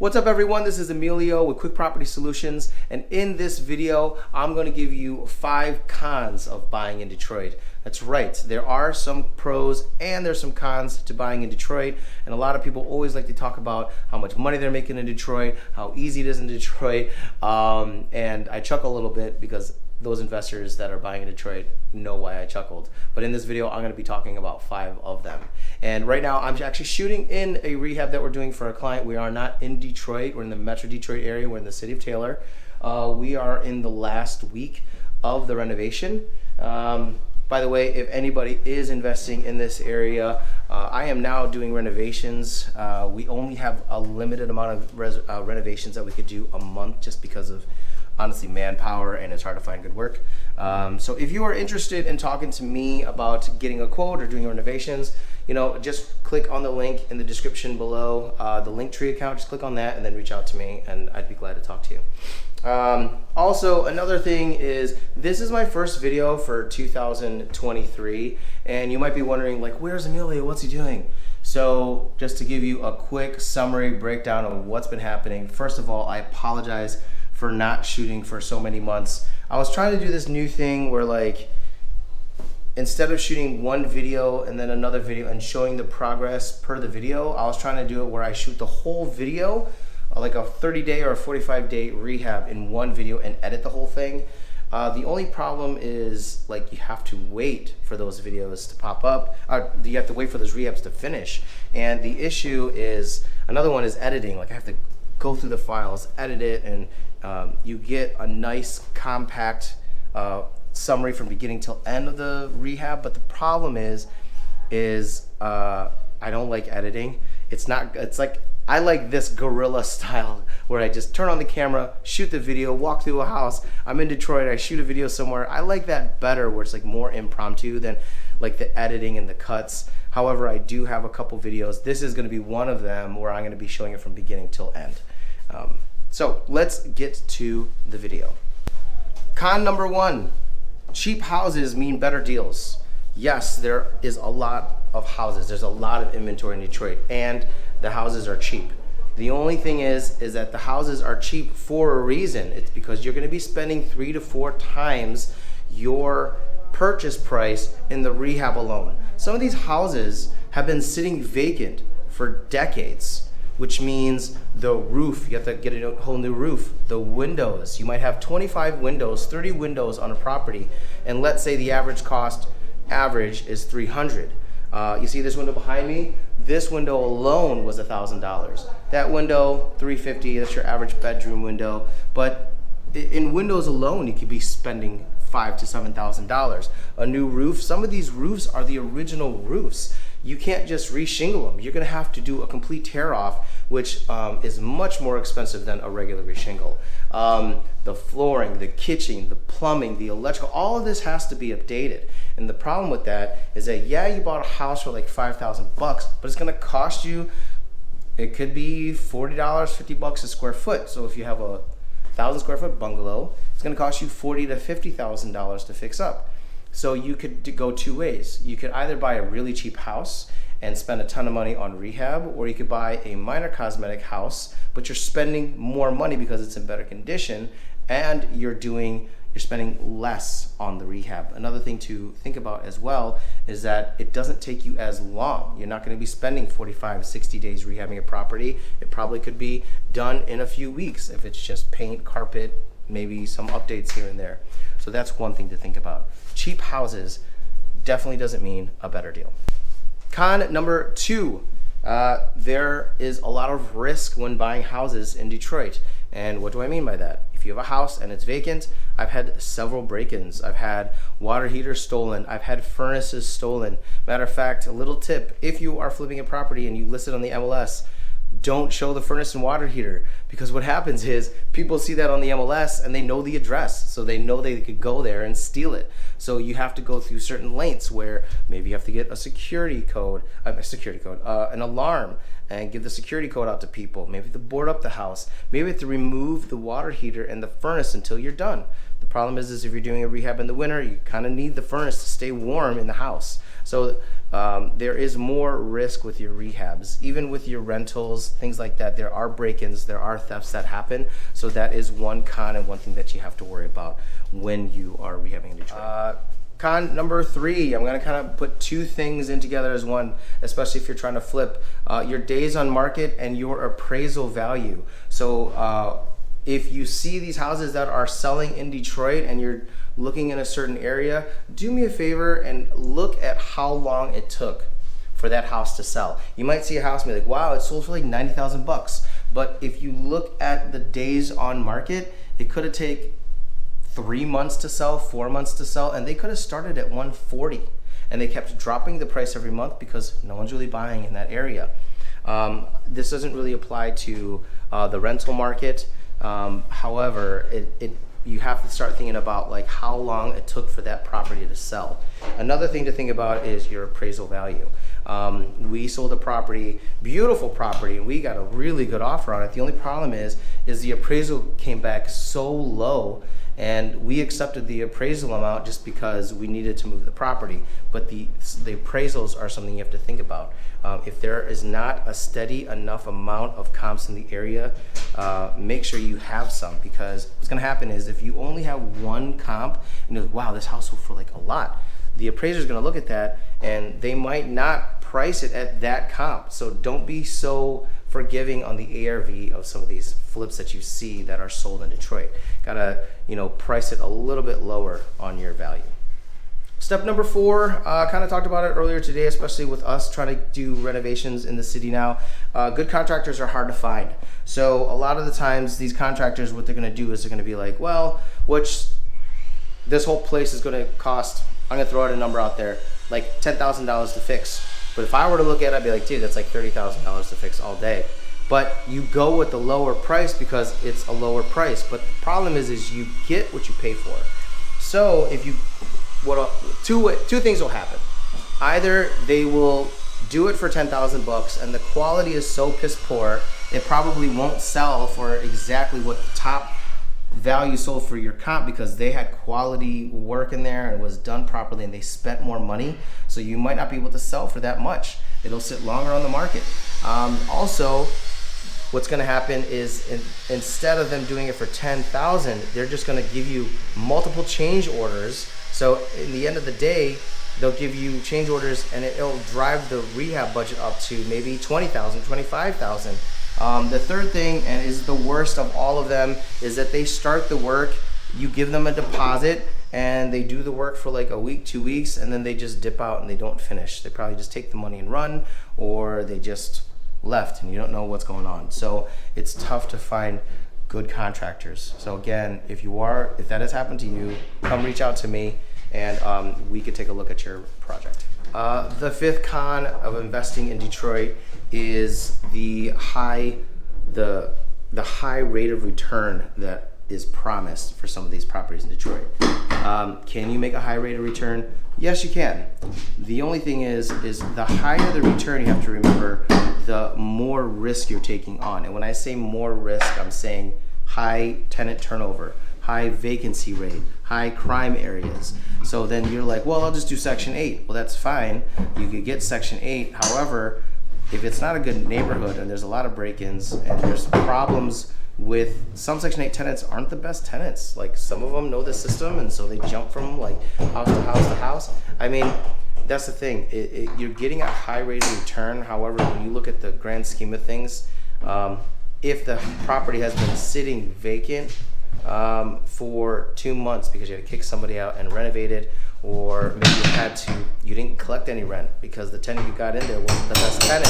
What's up everyone, this is Emilio with Quick Property Solutions, and in this video I'm going to give you 5 cons of buying in Detroit. That's right, there are some pros and there's some cons to buying in Detroit, and a lot of people always like to talk about how much money they're making in Detroit, how easy it is in Detroit, and I chuckle a little bit because those investors that are buying in Detroit know why I chuckled. But in this video, I'm going to be talking about 5 of them. And right now, I'm actually shooting in a rehab that we're doing for a client. We are not in Detroit. We're in the Metro Detroit area. We're in the city of Taylor. We are in the last week of the renovation. By the way, if anybody is investing in this area, I am now doing renovations. We only have a limited amount of renovations that we could do a month just because of honestly manpower, and it's hard to find good work. So if you are interested in talking to me about getting a quote or doing renovations, you know, just click on the link in the description below, the Linktree account. Just click on that and then reach out to me, and I'd be glad to talk to you. Also, another thing is, this is my first video for 2023, and you might be wondering, like, where's Emilio? What's he doing? So just to give you a quick summary breakdown of what's been happening. First of all, I apologize for not shooting for so many months. I was trying to do this new thing where, like, instead of shooting one video and then another video and showing the progress per the video, I was trying to do it where I shoot the whole video, like a 30-day or a 45-day rehab in one video, and edit the whole thing. The only problem is, like, you have to wait for those videos to pop up. You have to wait for those rehabs to finish. And the issue is, another one is editing. Like, I have to go through the files, edit it, and you get a nice compact summary from beginning till end of the rehab. But the problem is I don't like editing. It's like, I like this guerrilla style where I just turn on the camera, shoot the video, walk through a house. I'm in Detroit, I shoot a video somewhere. I like that better, where it's like more impromptu than like the editing and the cuts. However, I do have a couple videos. This is gonna be one of them where I'm gonna be showing it from beginning till end. So let's get to the video. Con number 1, cheap houses mean better deals. Yes, there is a lot of houses. There's a lot of inventory in Detroit, and the houses are cheap. The only thing is that the houses are cheap for a reason. It's because you're gonna be spending 3 to 4 times your purchase price in the rehab alone. Some of these houses have been sitting vacant for decades, which means the roof, you have to get a whole new roof. The windows, you might have 25 windows, 30 windows on a property, and let's say the average is $300. You see this window behind me? This window alone was $1,000. That window, $350, that's your average bedroom window. But in windows alone, you could be spending $5,000 to $7,000. A new roof, some of these roofs are the original roofs. You can't just reshingle them. You're gonna have to do a complete tear off, which is much more expensive than a regular reshingle. The flooring, the kitchen, the plumbing, the electrical, all of this has to be updated. And the problem with that is that, yeah, you bought a house for like $5,000 bucks, but it's gonna cost you, it could be $40, $50 a square foot. So if you have a 1,000 square foot bungalow, it's gonna cost you $40,000 to $50,000 to fix up. So you could go 2 ways. You could either buy a really cheap house and spend a ton of money on rehab, or you could buy a minor cosmetic house, but you're spending more money because it's in better condition, and you're spending less on the rehab. Another thing to think about as well is that it doesn't take you as long. You're not gonna be spending 45, 60 days rehabbing a property. It probably could be done in a few weeks if it's just paint, carpet, maybe some updates here and there. So that's one thing to think about. Cheap houses definitely doesn't mean a better deal. Con number 2, there is a lot of risk when buying houses in Detroit. And what do I mean by that? If you have a house and it's vacant, I've had several break-ins. I've had water heaters stolen. I've had furnaces stolen. Matter of fact, a little tip, if you are flipping a property and you list it on the MLS, don't show the furnace and water heater, because what happens is people see that on the MLS and they know the address, so they know they could go there and steal it. So you have to go through certain lengths where maybe you have to get a security code, an alarm, and give the security code out to people. Maybe you have to board up the house. Maybe you have to remove the water heater and the furnace until you're done. The problem is if you're doing a rehab in the winter, you kind of need the furnace to stay warm in the house. So there is more risk with your rehabs, even with your rentals, things like that. There are break-ins, there are thefts that happen. So that is one con and one thing that you have to worry about when you are rehabbing in Detroit. Con number 3, I'm gonna kind of put 2 things in together as one, especially if you're trying to flip, your days on market and your appraisal value. So if you see these houses that are selling in Detroit and you're looking in a certain area, do me a favor and look at how long it took for that house to sell. You might see a house and be like, wow, it sold for like 90,000 bucks. But if you look at the days on market, it could have taken 3 months to sell, 4 months to sell, and they could have started at 140. And they kept dropping the price every month because no one's really buying in that area. This doesn't really apply to the rental market. However, you have to start thinking about like how long it took for that property to sell. Another thing to think about is your appraisal value. We sold a property, beautiful property, and we got a really good offer on it. The only problem is the appraisal came back so low, and we accepted the appraisal amount just because we needed to move the property. But the appraisals are something you have to think about. If there is not a steady enough amount of comps in the area, make sure you have some, because what's gonna happen is if you only have one comp and you're like, wow, this house sold for like a lot, the appraiser is gonna look at that and they might not price it at that comp. So don't be so forgiving on the ARV of some of these flips that you see that are sold in Detroit. Gotta, price it a little bit lower on your value. Step number 4, kind of talked about it earlier today, especially with us trying to do renovations in the city now. Good contractors are hard to find. So a lot of the times these contractors, what they're gonna do is they're gonna be like, well, this whole place is gonna cost, I'm gonna throw out a number out there, like $10,000 to fix. But if I were to look at it, I'd be like, dude, that's like $30,000 to fix all day. But you go with the lower price because it's a lower price. But the problem is you get what you pay for. So if you, two things will happen. Either they will do it for 10,000 bucks and the quality is so piss poor, it probably won't sell for exactly what the top value sold for your comp, because they had quality work in there and it was done properly and they spent more money. So you might not be able to sell for that much. It'll sit longer on the market. Also, what's going to happen is instead of them doing it for 10,000, they're just going to give you multiple change orders. So in the end of the day, they'll give you change orders and it'll drive the rehab budget up to maybe 20,000, 25,000. The third thing, and is the worst of all of them, is that they start the work, you give them a deposit, and they do the work for like a week, 2 weeks, and then they just dip out and they don't finish. They probably just take the money and run, or they just left and you don't know what's going on. So it's tough to find good contractors. So again, if that has happened to you, come reach out to me and we could take a look at your project. The 5th con of investing in Detroit is the high rate of return that is promised for some of these properties in Detroit. Can you make a high rate of return? Yes, you can. The only thing is the higher the return, you have to remember, the more risk you're taking on. And when I say more risk, I'm saying high tenant turnover, high vacancy rate, high crime areas. So then you're like, well, I'll just do Section 8. Well, that's fine. You could get Section 8. However, if it's not a good neighborhood and there's a lot of break-ins and there's problems with some Section 8 tenants aren't the best tenants. Like some of them know the system and so they jump from like house to house to house. I mean, that's the thing. You're getting a high rate of return. However, when you look at the grand scheme of things, if the property has been sitting vacant for 2 months because you had to kick somebody out and renovate it, or maybe you didn't collect any rent because the tenant you got in there wasn't the best tenant,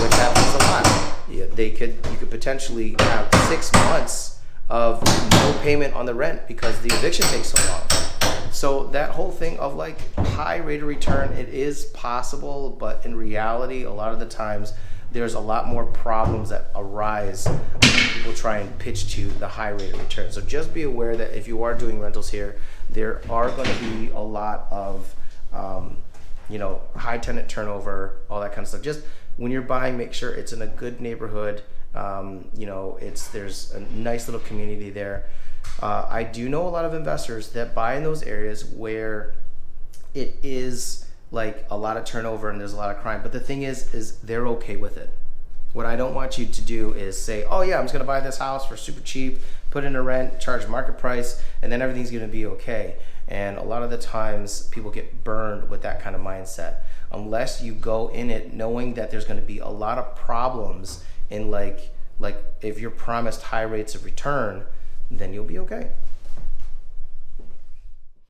which happens a lot. You could potentially have 6 months of no payment on the rent because the eviction takes so long. So that whole thing of like high rate of return, it is possible, but in reality, a lot of the times there's a lot more problems that arise when people try and pitch to the high rate of return. So just be aware that if you are doing rentals here, there are going to be a lot of high tenant turnover, all that kind of stuff. Just when you're buying, make sure it's in a good neighborhood. There's a nice little community there. I do know a lot of investors that buy in those areas where it is like a lot of turnover and there's a lot of crime. But the thing is they're okay with it. What I don't want you to do is say, oh yeah, I'm just gonna buy this house for super cheap, put in a rent, charge market price, and then everything's gonna be okay. And a lot of the times people get burned with that kind of mindset. Unless you go in it knowing that there's gonna be a lot of problems in like if you're promised high rates of return, then you'll be okay.